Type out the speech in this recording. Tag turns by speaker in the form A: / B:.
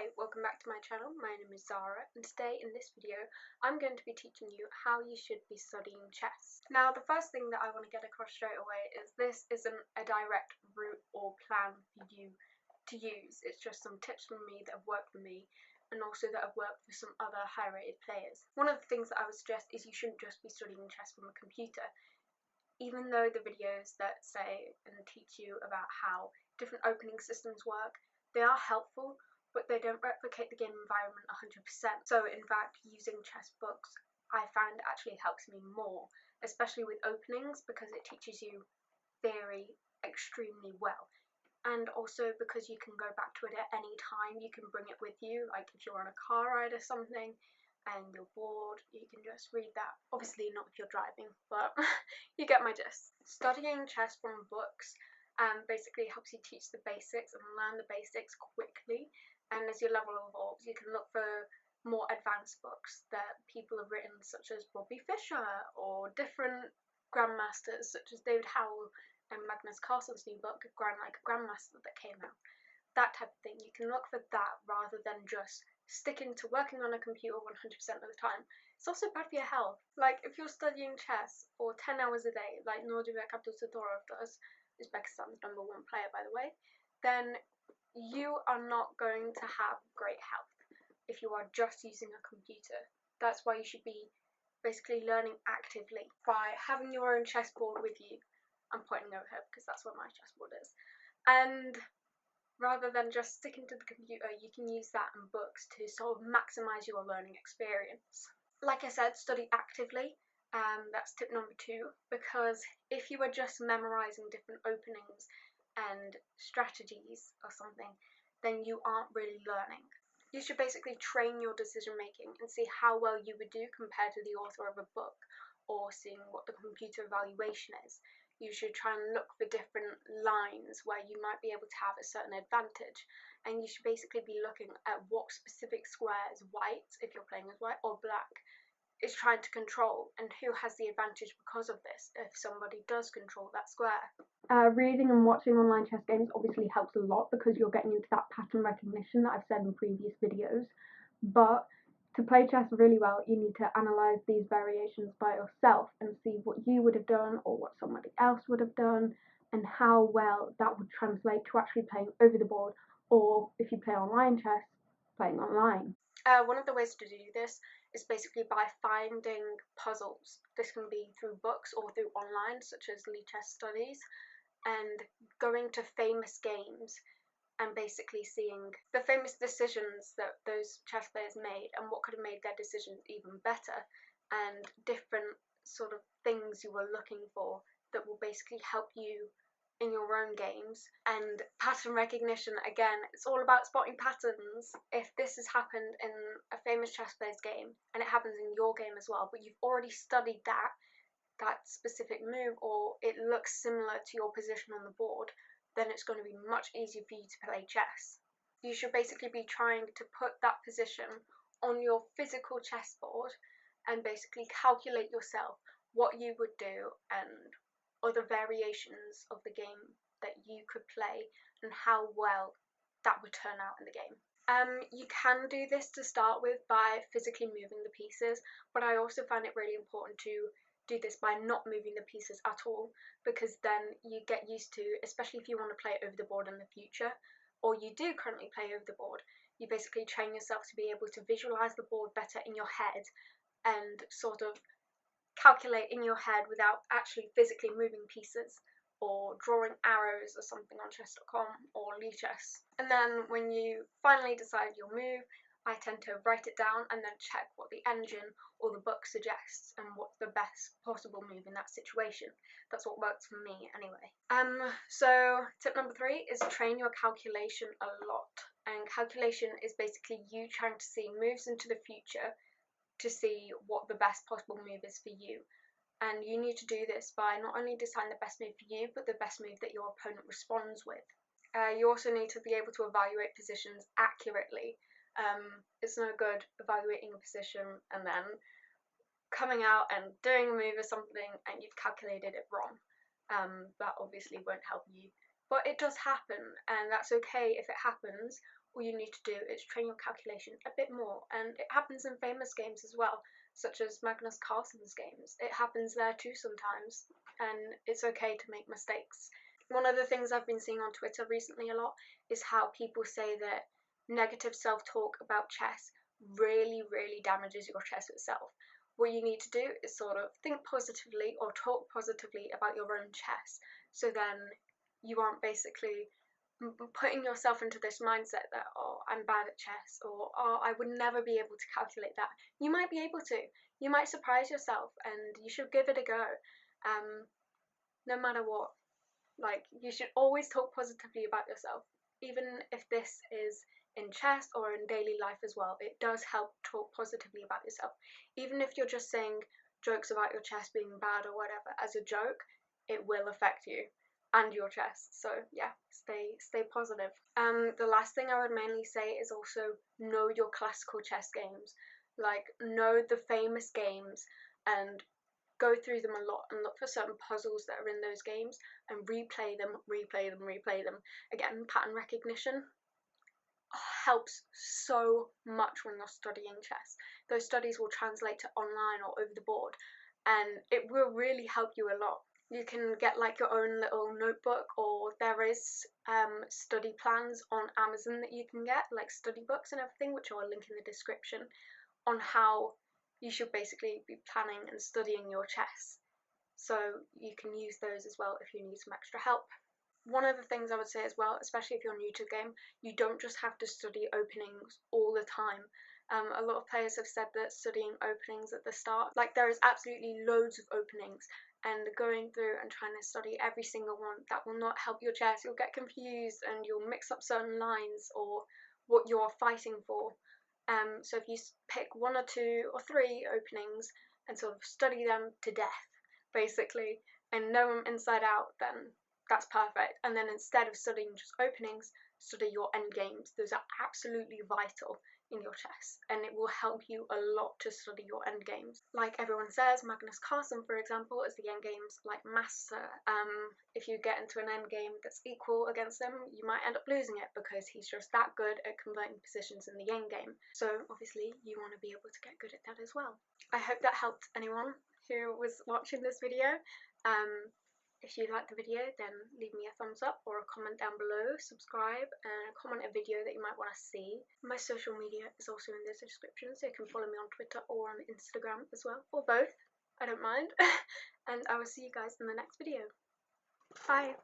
A: Hi, welcome back to my channel. My name is Zara, and today in this video I'm going to be teaching you how you should be studying chess. Now, the first thing that I want to get across straight away is this isn't a direct route or plan for you to use. It's just some tips from me that have worked for me and also that have worked for some other high-rated players. One of the things that I would suggest is you shouldn't just be studying chess from a computer. Even though the videos that say and teach you about how different opening systems work, they are helpful, but they don't replicate the game environment 100%. So in fact, using chess books I find actually helps me more, especially with openings, because it teaches you theory extremely well. And also because you can go back to it at any time, you can bring it with you, like if you're on a car ride or something and you're bored, you can just read that. Obviously not if you're driving, but you get my gist. Studying chess from books basically helps you teach the basics and learn the basics quickly. And as your level evolves, you can look for more advanced books that people have written, such as Bobby Fischer, or different grandmasters, such as David Howell and Magnus Carlsen's new book, Grind Like a Grandmaster, that came out. That type of thing. You can look for that rather than just sticking to working on a computer 100% of the time. It's also bad for your health. Like, if you're studying chess for 10 hours a day, like Nurdirbek Abdulsatorov does, Uzbekistan's #1 player, by the way, then you are not going to have great health if you are just using a computer. That's why you should be basically learning actively by having your own chessboard with you. I'm pointing over here because that's what my chessboard is. And rather than just sticking to the computer, you can use that in books to sort of maximise your learning experience. Like I said, study actively. That's tip number 2, because if you are just memorising different openings and strategies or something, then you aren't really learning. You should basically train your decision making and see how well you would do compared to the author of a book, or seeing what the computer evaluation is. You should try and look for different lines where you might be able to have a certain advantage, and you should basically be looking at what specific squares white, if you're playing as white, or black, is trying to control, and who has the advantage because of this if somebody does control that square. Reading and watching online chess games obviously helps a lot because you're getting into that pattern recognition that I've said in previous videos, but to play chess really well, you need to analyse these variations by yourself and see what you would have done or what somebody else would have done, and how well that would translate to actually playing over the board, or if you play online chess, playing online. One of the ways to do this is basically by finding puzzles. This can be through books or through online, such as Chess Studies, and going to famous games and basically seeing the famous decisions that those chess players made and what could have made their decisions even better, and different sort of things you were looking for that will basically help you in your own games. And pattern recognition, again, it's all about spotting patterns. If this has happened in a famous chess player's game and it happens in your game as well, but you've already studied that specific move, or it looks similar to your position on the board, then it's going to be much easier for you to play chess. You should basically be trying to put that position on your physical chessboard and basically calculate yourself what you would do and other variations of the game that you could play and how well that would turn out in the game. You can do this to start with by physically moving the pieces, but I also find it really important to do this by not moving the pieces at all, because then you get used to, especially if you want to play over the board in the future, or you do currently play over the board, you basically train yourself to be able to visualise the board better in your head and sort of calculate in your head without actually physically moving pieces or drawing arrows or something on chess.com or Lichess. And then when you finally decide your move, I tend to write it down and then check what the engine or the book suggests and what's the best possible move in that situation. That's what works for me anyway. So tip number 3 is train your calculation a lot. And calculation is basically you trying to see moves into the future to see what the best possible move is for you. And you need to do this by not only deciding the best move for you, but the best move that your opponent responds with. You also need to be able to evaluate positions accurately. It's no good evaluating a position and then coming out and doing a move or something and you've calculated it wrong. That obviously won't help you. But it does happen, and that's okay if it happens. all you need to do is train your calculation a bit more. And it happens in famous games as well, such as Magnus Carlsen's games. It happens there too sometimes, and it's okay to make mistakes. One of the things I've been seeing on Twitter recently a lot is how people say that negative self-talk about chess really, really damages your chess itself. What you need to do is sort of think positively or talk positively about your own chess, so then you aren't basically putting yourself into this mindset that, oh, I'm bad at chess, or oh, I would never be able to calculate that. You might be able to. You might surprise yourself, and you should give it a go. No matter what. Like, you should always talk positively about yourself, even if this is in chess or in daily life as well. It does help talk positively about yourself. Even if you're just saying jokes about your chess being bad or whatever as a joke, it will affect you and your chess. So yeah, stay positive. The last thing I would mainly say is also know your classical chess games. Like, know the famous games and go through them a lot and look for certain puzzles that are in those games and replay them. Again, pattern recognition helps so much when you're studying chess. Those studies will translate to online or over the board, and it will really help you a lot. You can get like your own little notebook, or there is study plans on Amazon that you can get, like study books and everything, which I'll link in the description, on how you should basically be planning and studying your chess. So you can use those as well if you need some extra help. One of the things I would say as well, especially if you're new to the game, you don't just have to study openings all the time. A lot of players have said that studying openings at the start, like, there is absolutely loads of openings, and going through and trying to study every single one, that will not help your chess. You'll get confused and you'll mix up certain lines or what you're fighting for. So if you pick one or two or three openings and sort of study them to death, basically, and know them inside out, then that's perfect. And then instead of studying just openings, study your end games. Those are absolutely vital in your chess, and it will help you a lot to study your end games. Like everyone says, Magnus Carlsen, for example, is the end games like master. If you get into an end game that's equal against him, you might end up losing it because he's just that good at converting positions in the end game. So obviously you want to be able to get good at that as well. I hope that helped anyone who was watching this video. If you liked the video, then leave me a thumbs up or a comment down below, subscribe, and comment a video that you might want to see. My social media is also in the description, so you can follow me on Twitter or on Instagram as well, or both, I don't mind. And I will see you guys in the next video. Bye!